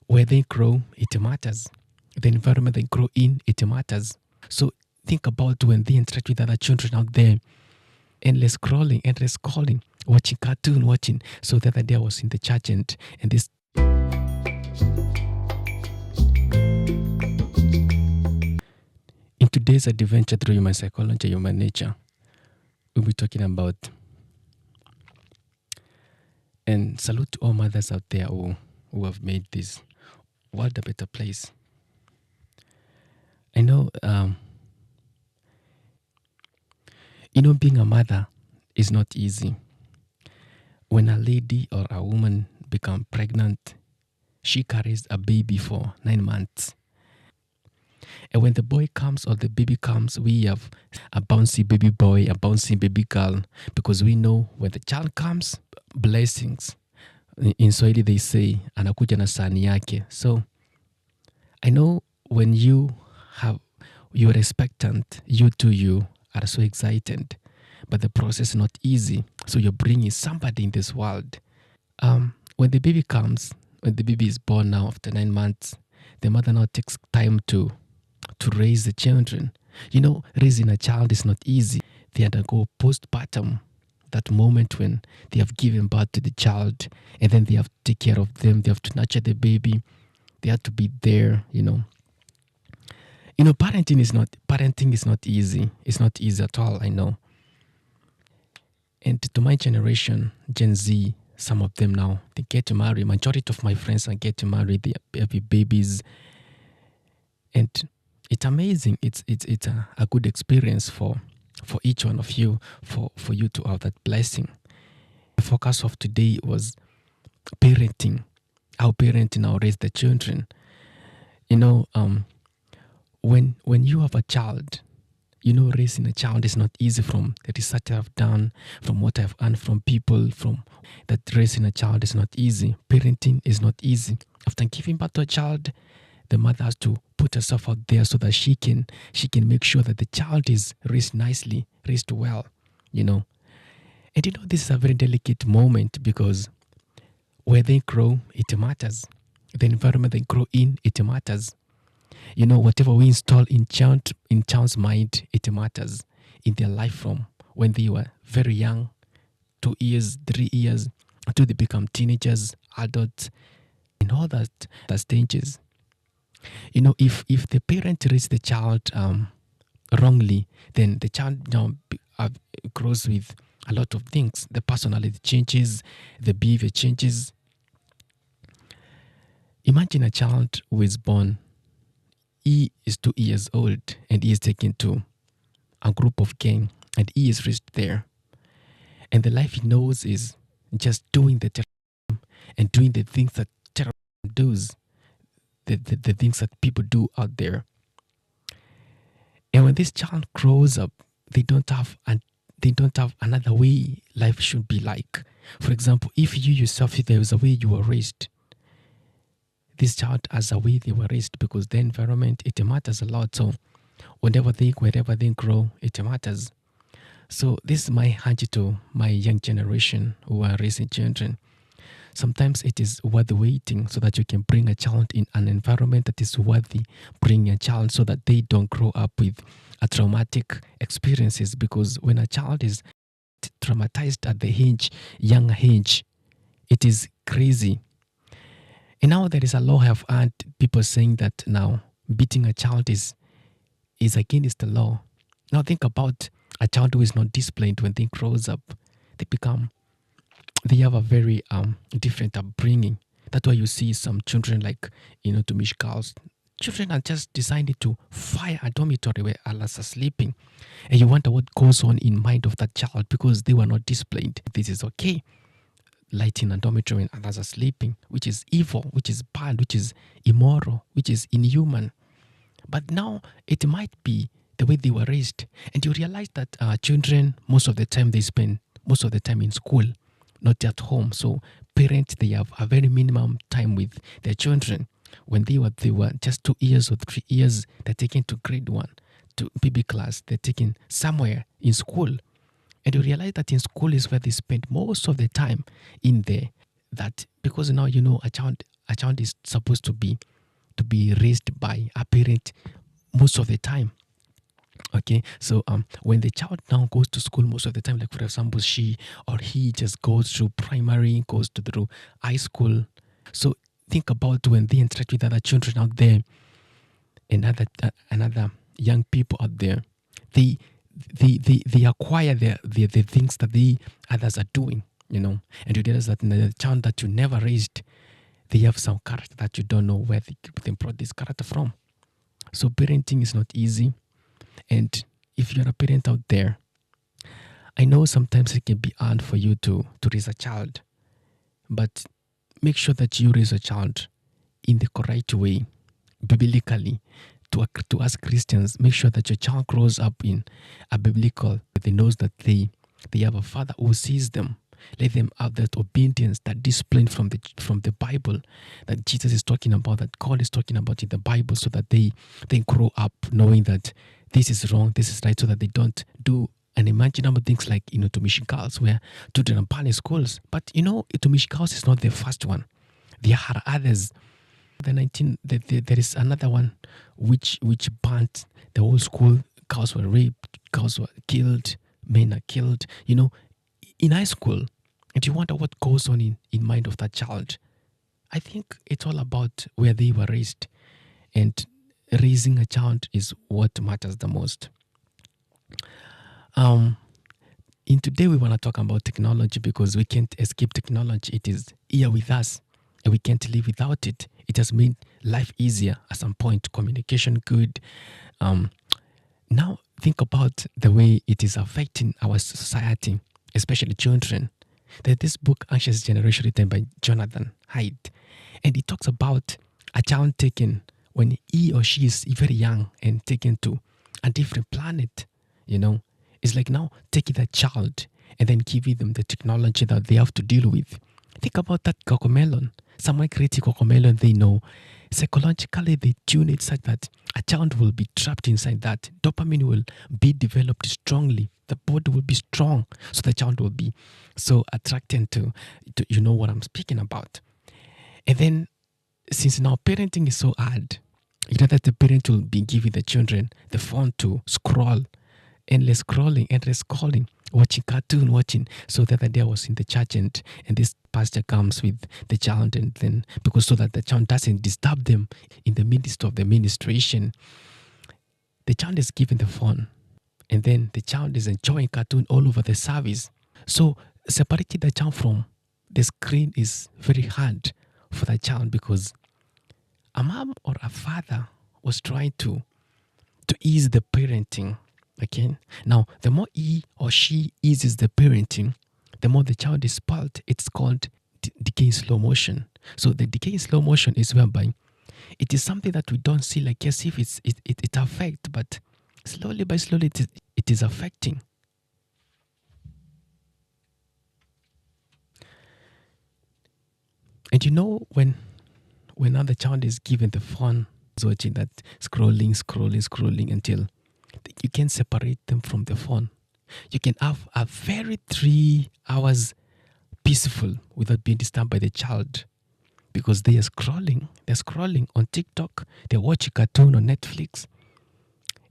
Where they grow, it matters. The environment they grow in, it matters. So think about when they interact with other children out there, endless scrolling, endless calling, watching cartoon, watching. So the other day I was in the church and this in today's adventure through human psychology, human nature, we'll be talking about and salute to all mothers out there who have made this world a better place. I know being a mother is not easy. When a lady or a woman becomes pregnant, she carries a baby for 9 months. And when the boy comes or the baby comes, we have a bouncy baby boy, a bouncy baby girl, because we know when the child comes, blessings. In Swahili they say, anakuja na sahani yake. So I know when you're expectant, you are so excited, but the process is not easy. So you're bringing somebody in this world. When the baby comes, when the baby is born now after 9 months, the mother now takes time to raise the children. Raising a child is not easy. They undergo postpartum, that moment when they have given birth to the child, and then they have to take care of them. They have to nurture the baby. They have to be there. Parenting is not easy. It's not easy at all, I know. And to my generation, Gen Z, some of them now, they get to marry. Majority of my friends are getting married. They have babies. And it's amazing. It's a good experience for each one of you, for you to have that blessing. The focus of today was parenting, how parenting now raise the children. When you have a child, raising a child is not easy. From the research I've done, from what I've learned from people, from that raising a child is not easy. Parenting is not easy. After giving birth to a child, the mother has to put herself out there so that she can make sure that the child is raised nicely, raised well, And this is a very delicate moment because where they grow, it matters. The environment they grow in, it matters. Whatever we install in child's mind, it matters in their life from when they were very young, 2 years, 3 years, until they become teenagers, adults, and all that stages. If the parent raised the child wrongly, then the child grows with a lot of things. The personality changes, the behavior changes. Imagine a child who is born. He is 2 years old and he is taken to a group of gang and he is raised there. And the life he knows is just doing the terrorism and doing the things that terrorism does, the things that people do out there. And when this child grows up, they don't have another way life should be like. For example, if you yourself, if there was a way you were raised, this child has a way they were raised, because the environment, it matters a lot. So wherever they grow, it matters. So this is my hunch to my young generation who are raising children. Sometimes it is worth waiting so that you can bring a child in an environment that is worthy bringing a child, so that they don't grow up with a traumatic experiences. Because when a child is traumatized at the young age, it is crazy. And now there is a law. I have heard people saying that now beating a child is against the law. Now think about a child who is not disciplined. When they grows up, they have a very different upbringing. That's why you see some children, like to Mish girls, children are just decided to fire a dormitory where others are sleeping, and you wonder what goes on in mind of that child, because they were not disciplined. This is okay. Lighting a dormitory when others are sleeping, which is evil, which is bad, which is immoral, which is inhuman. But now it might be the way they were raised. And you realize that children, most of the time, they spend most of the time in school, not at home. So parents, they have a very minimum time with their children. When they were just 2 years or 3 years, they're taken to grade 1, to baby class. They're taken somewhere in school. And you realize that in school is where they spend most of the time in there. That because now a child a child is supposed to be raised by a parent most of the time. Okay, so when the child now goes to school most of the time, like for example, she or he just goes through primary, goes to through high school. So think about when they interact with other children out there and other young people out there, they they acquire the things that the others are doing, and you realize that the child that you never raised, they have some character that you don't know where they brought this character from. So parenting is not easy. And if you're a parent out there, I know sometimes it can be hard for you to raise a child, but make sure that you raise a child in the correct way, biblically. To us Christians, make sure that your child grows up in a biblical, they knows that they have a father who sees them. Let them have that obedience, that discipline from the Bible that Jesus is talking about, that God is talking about in the Bible, so that they grow up knowing that this is wrong, this is right, so that they don't do unimaginable things like Tumishi girls where children are banned in schools. But Tumishi girls is not the first one. There are others. There is another one which banned the whole school. Girls were raped, girls were killed, men are killed. In high school, and you wonder what goes on in mind of that child. I think it's all about where they were raised, and raising a child is what matters the most. In today we want to talk about technology because we can't escape technology. It is here with us, and we can't live without it. It has made life easier at some point, communication good. Now think about the way it is affecting our society, especially children. There's this book, Anxious Generation, written by Jonathan Haidt, and it talks about a child taken when he or she is very young and taken to a different planet. It's like now taking that child and then giving them the technology that they have to deal with. Think about that cocomelon. Someone creating cocomelon, they know psychologically they tune it such that a child will be trapped inside that. Dopamine will be developed strongly. The body will be strong, so the child will be so attracted to what I'm speaking about. And then, since now parenting is so hard, that the parent will be giving the children the phone to scroll, endless scrolling, watching cartoon, so the other day I was in the church and this pastor comes with the child, and then because so that the child doesn't disturb them in the midst of the ministration, the child is given the phone, and then the child is enjoying cartoon all over the service. So separating the child from the screen is very hard for the child, because a mom or a father was trying to ease the parenting. Okay. Now, the more he or she eases the parenting, the more the child is spoiled. It's called decay in slow motion. So the decay in slow motion is whereby it is something that we don't see like as if it affects, but slowly by slowly it is affecting. And when now the child is given the phone, is watching that scrolling until you can separate them from the phone. You can have a very 3 hours peaceful without being disturbed by the child, because they are scrolling. They're scrolling on TikTok. They're watching cartoon on Netflix.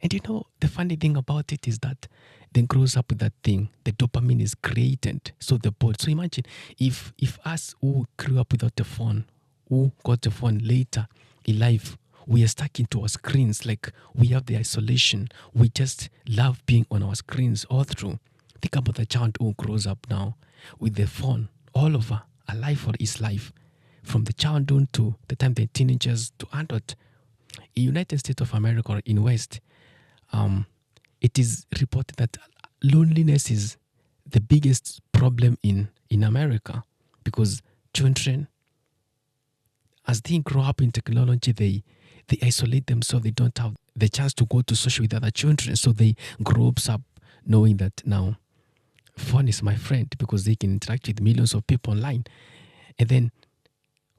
And the funny thing about it is that then grows up with that thing. The dopamine is created. So the body. So imagine if us who grew up without the phone, who got the phone later in life, we are stuck into our screens, like we have the isolation. We just love being on our screens all through. Think about the child who grows up now with the phone all over a life or his life, from the childhood to the time they're teenagers to adult. In United States of America or in West, it is reported that loneliness is the biggest problem in America, because children, as they grow up in technology, they isolate themselves. They don't have the chance to go to social with other children. So they grow up knowing that now phone is my friend, because they can interact with millions of people online. And then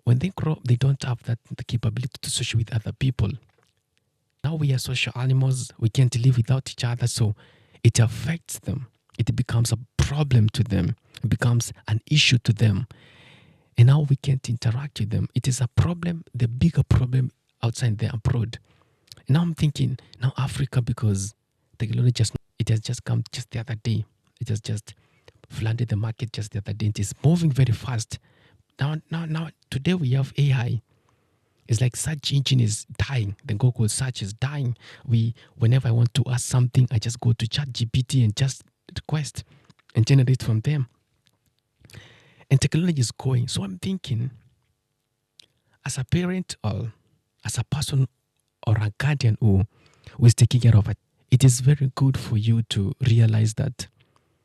when they grow up, they don't have the capability to social with other people. Now we are social animals. We can't live without each other. So it affects them. It becomes a problem to them. It becomes an issue to them. And now we can't interact with them. It is a problem, the bigger problem outside there abroad. And now I'm thinking, now Africa, because technology it has just come just the other day. It has just flooded the market just the other day. It is moving very fast. Now, today we have AI. It's like search engine is dying. The Google search is dying. Whenever I want to ask something, I just go to Chat GPT and just request and generate from them. And technology is going. So I'm thinking, as a parent or as a person or a guardian who is taking care of it, it is very good for you to realize that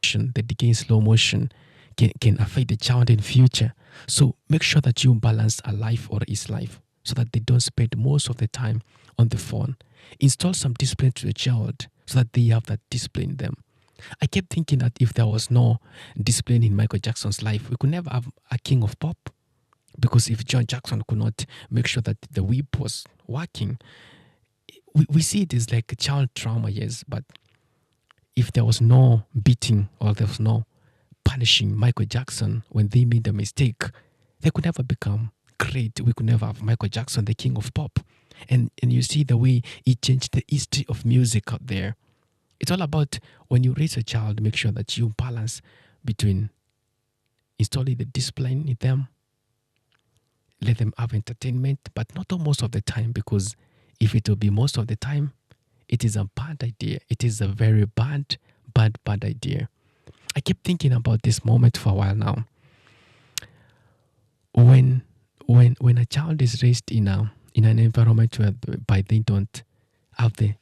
the decay in slow motion can affect the child in future. So make sure that you balance a life or his life so that they don't spend most of the time on the phone. Install some discipline to the child so that they have that discipline in them. I kept thinking that if there was no discipline in Michael Jackson's life, we could never have a king of pop. Because if John Jackson could not make sure that the whip was working, we see it as like a child trauma, yes, but if there was no beating or there was no punishing Michael Jackson when they made a mistake, they could never become great. We could never have Michael Jackson, the king of pop. And you see the way he changed the history of music out there. It's all about when you raise a child, make sure that you balance between installing the discipline in them, let them have entertainment, but not most of the time, because if it will be most of the time, it is a bad idea. It is a very bad idea. I kept thinking about this moment for a while now. When a child is raised in an environment whereby they don't have the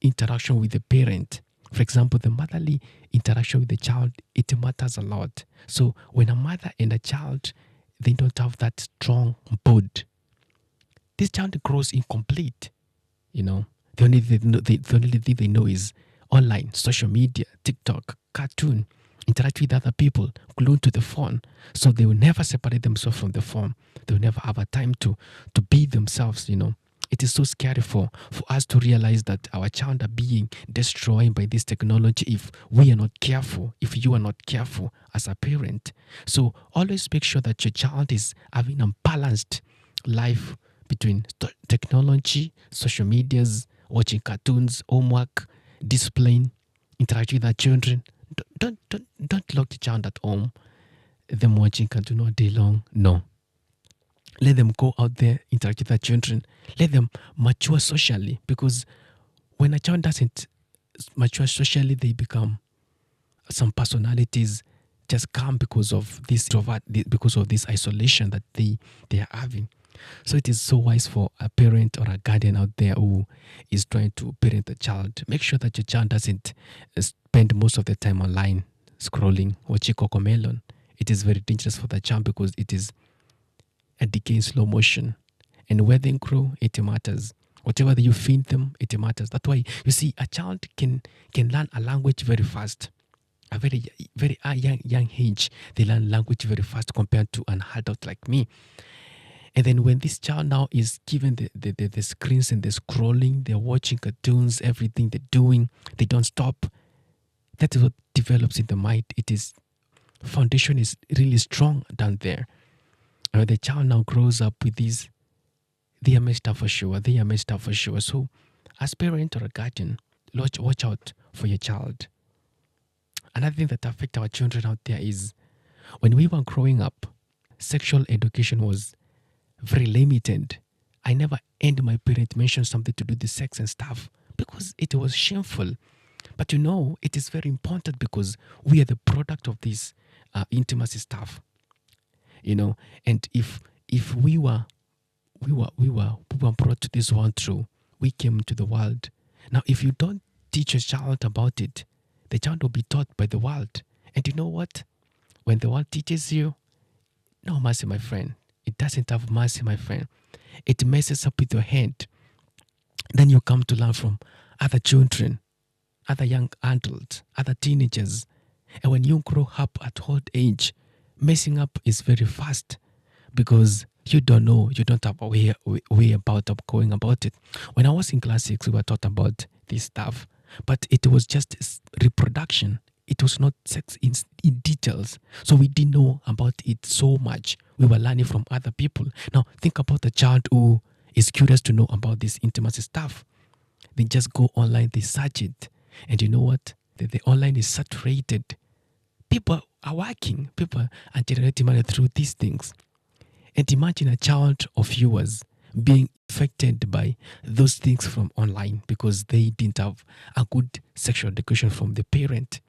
interaction with the parent, for example, the motherly interaction with the child, it matters a lot. So when a mother and a child, they don't have that strong bond, this child grows incomplete. The only thing they know is online, social media, TikTok, cartoon, interact with other people, glued to the phone. So they will never separate themselves from the phone. They will never have a time to be themselves, It is so scary for us to realize that our child are being destroyed by this technology if we are not careful, if you are not careful as a parent. So always make sure that your child is having a balanced life between technology, social medias, watching cartoons, homework, discipline, interact with our children. Don't lock the child at home, them watching cartoon all day long. No. Let them go out there, interact with their children. Let them mature socially, because when a child doesn't mature socially, they become some personalities just come because of this isolation that they are having. So it is so wise for a parent or a guardian out there who is trying to parent a child. Make sure that your child doesn't spend most of the time online scrolling, watching Cocomelon. It is very dangerous for the child because it is a decay in slow motion. And where they grow, it matters. Whatever that you feed them, it matters. That's why you see a child can learn a language very fast. A very young age, they learn language very fast compared to an adult like me. And then when this child now is given the screens and the scrolling, they're watching cartoons, everything they're doing, they don't stop. That is what develops in the mind. Foundation is really strong down there. And when the child now grows up with these, they are messed up for sure. So as parent or a guardian, watch out for your child. Another thing that affects our children out there is when we were growing up, sexual education was very limited. I never heard my parent mention something to do with sex and stuff because it was shameful. But it is very important because we are the product of this intimacy stuff. And if we were brought to this world through, we came to the world. Now, if you don't teach your child about it, the child will be taught by the world. And you know what? When the world teaches you, no mercy, my friend. It doesn't have mercy, my friend. It messes up with your head. Then you come to learn from other children, other young adults, other teenagers. And when you grow up at old age, messing up is very fast because you don't know, you don't have a way about going about it. When I was in class 6, we were taught about this stuff, but it was just reproduction. it was not sex in details. So we didn't know about it so much. We were learning from other people. Now think about a child who is curious to know about this intimacy stuff. They just go online, they search it. And you know what? The online is saturated. People are working, people are generating money through these things. And imagine a child of yours being affected by those things from online because they didn't have a good sexual education from the parent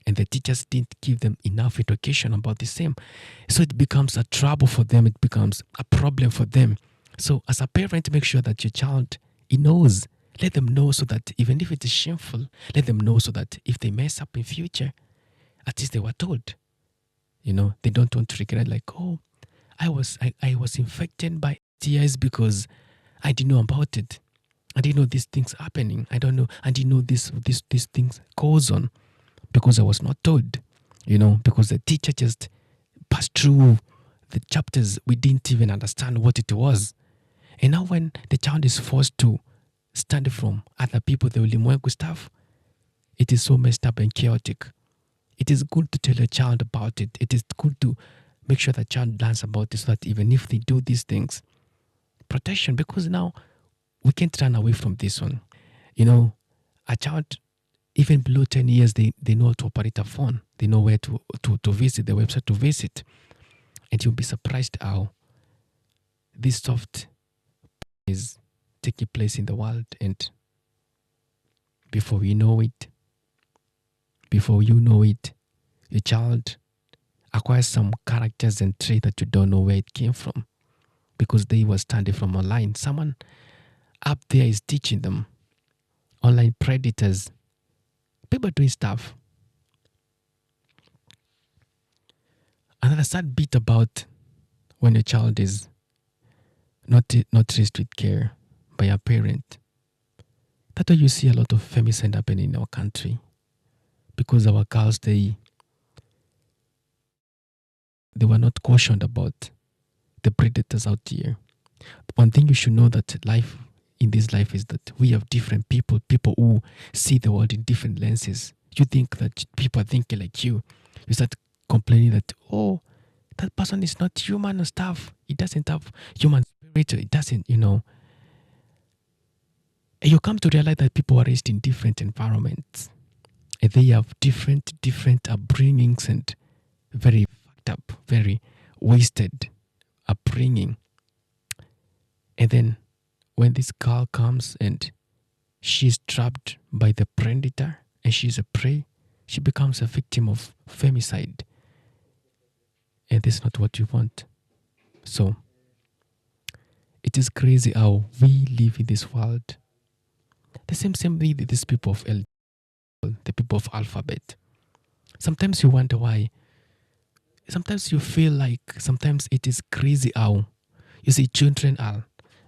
and the teachers didn't give them enough education about the same. So it becomes a trouble for them, it becomes a problem for them. So as a parent, make sure that your child, he knows. Let them know so that even if it is shameful, let them know so that if they mess up in future, at least they were told. They don't want to regret like, oh, I was infected by STIs because I didn't know about it. I didn't know these things happening. I don't know. I didn't know these things goes on because I was not told. Because the teacher just passed through the chapters. We didn't even understand what it was. And now when the child is forced to study from other people, the ulimwengu stuff, it is so messed up and chaotic. It is good to tell a child about it. It is good to make sure the child learns about it so that even if they do these things, protection, because now we can't run away from this one. A child, even below 10 years, they know how to operate a phone. They know where to visit, the website to visit. And you'll be surprised how this soft is taking place in the world. And before you know it, your child acquires some characters and traits that you don't know where it came from because they were studying from online. Someone up there is teaching them. Online predators. People doing stuff. Another sad bit about when your child is not raised with care by a parent. That's why you see a lot of femicide happening in our country. Because our girls, they were not cautioned about the predators out here. One thing you should know that in this life is that we have different people who see the world in different lenses. You think that people are thinking like you. You start complaining that, oh, that person is not human and stuff. It doesn't have human spirit. It doesn't, And you come to realize that people are raised in different environments. And they have different upbringings and very fucked up, very wasted upbringing. And then when this girl comes and she's trapped by the predator and she's a prey, she becomes a victim of femicide. And that's not what you want. So it is crazy how we live in this world. The same way that these people of the people of alphabet. Sometimes you wonder why. Sometimes you feel like sometimes it is crazy how you see children are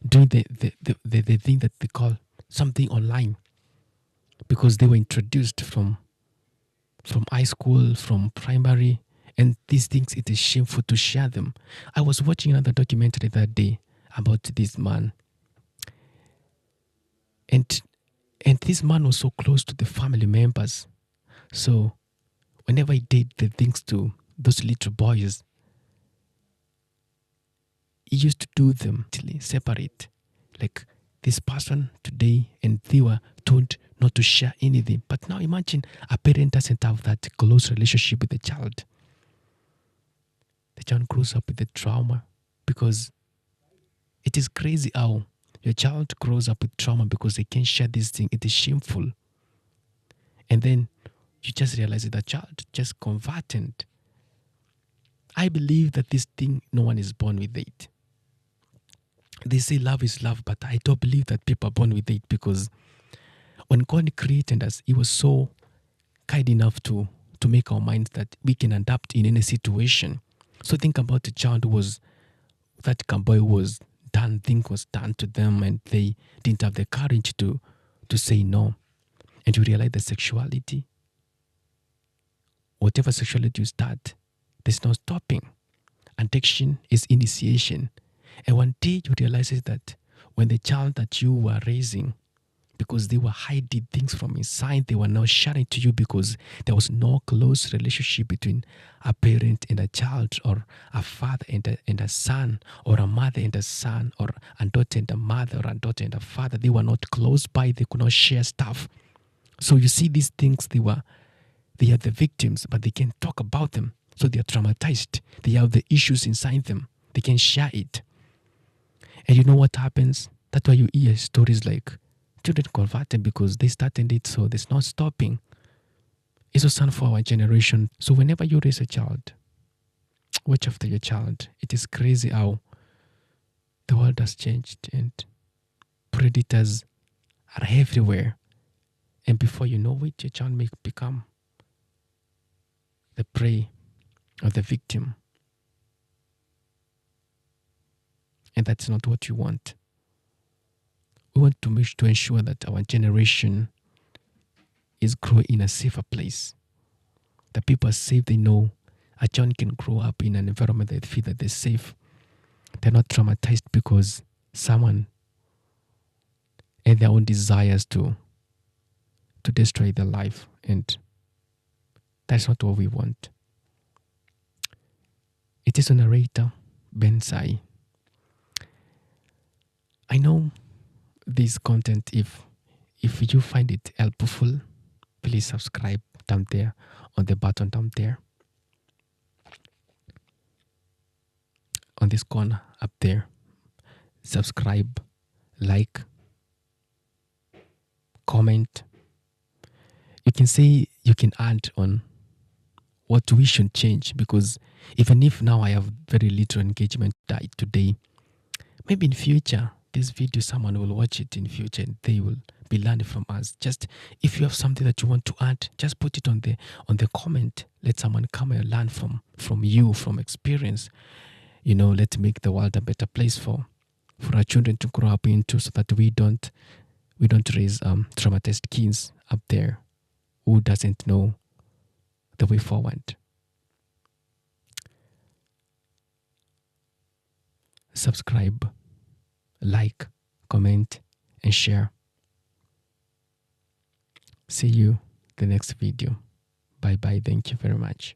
doing the thing that they call something online because they were introduced from high school, from primary, and these things, it is shameful to share them. I was watching another documentary that day about this man. And this man was so close to the family members. So whenever he did the things to those little boys, he used to do them separate. Like this person today, and they were told not to share anything. But now imagine a parent doesn't have that close relationship with the child. The child grows up with the trauma because it is crazy how your child grows up with trauma because they can't share this thing. It is shameful. And then you just realize that the child just converted. I believe that this thing, no one is born with it. They say love is love, but I don't believe that people are born with it because when God created us, He was so kind enough to make our minds that we can adapt in any situation. So think about the child that boy was done, thing was done to them and they didn't have the courage to say no. And you realize that sexuality, whatever sexuality you start, there's no stopping. Addiction is initiation. And one day you realize that when the child that you were raising because they were hiding things from inside. They were not sharing to you because there was no close relationship between a parent and a child, or a father and a son, or a mother and a son, or a daughter and a mother, or a daughter and a father. They were not close by. They could not share stuff. So you see these things, they are the victims, but they can't talk about them. So they are traumatized. They have the issues inside them. They can share it. And you know what happens? That's why you hear stories like children converted because they started it, so there's no stopping. It's a son for our generation. So whenever you raise a child, watch after your child. It is crazy how the world has changed and predators are everywhere. And before you know it, your child may become the prey or the victim. And that's not what you want. We want to ensure that our generation is growing in a safer place. The people are safe. They know a child can grow up in an environment that they feel that they're safe. They're not traumatized because someone had their own desires to destroy their life. And that's not what we want. It is a narrator, Ben Sai. I know this content, if you find it helpful, please subscribe down there on the button down there. On this corner up there. Subscribe, like, comment. You can say, you can add on what we should change, because even if now I have very little engagement today, maybe in future this video someone will watch it in future and they will be learning from us. Just if you have something that you want to add, just put it on the comment. Let someone come and learn from you, from experience. Let's make the world a better place for our children to grow up into, so that we don't raise traumatized kids up there who doesn't know the way forward. Subscribe, like, comment, and share. See you the next video. Bye bye. Thank you very much.